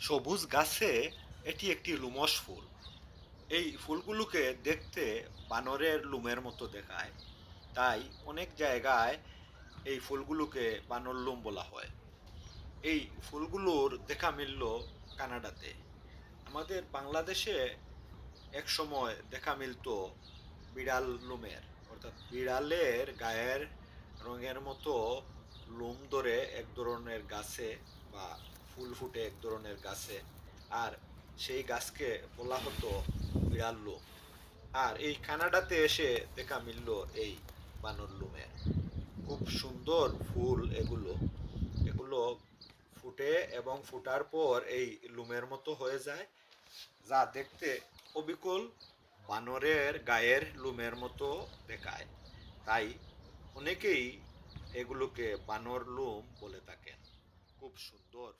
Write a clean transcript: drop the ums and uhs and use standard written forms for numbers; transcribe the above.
সবুজ গাছে এটি একটি লুমস ফুল। এই ফুলগুলোকে দেখতে বানরের লুমের মতো দেখায়। তাই অনেক জায়গায় এই ফুলগুলোকে বানর লুম বলা হয়। এই ফুলগুলোর দেখা মিলল কানাডাতে। আমাদের বাংলাদেশে এক সময় দেখা মিলতো বিড়াল লুমের, অর্থাৎ বিড়ালের গায়ের রঙের মতো লুম ধরে এক ধরনের গাছে বা ফুল ফুটে এক ধরনের গাছে। আর সেই গাছকে বলা হতো বিড়াল লুম। আর এই কানাডাতে এসে দেখা মিলল এই বানর লুমের। খুব সুন্দর ফুল এগুলো। এগুলো ফুটে এবং ফুটার পর এই লুমের মতো হয়ে যায়, যা দেখতে অবিকল বানরের গায়ের লুমের মতো দেখায়। তাই অনেকেই এগুলোকে বানর লুম বলে থাকেন। খুব সুন্দর।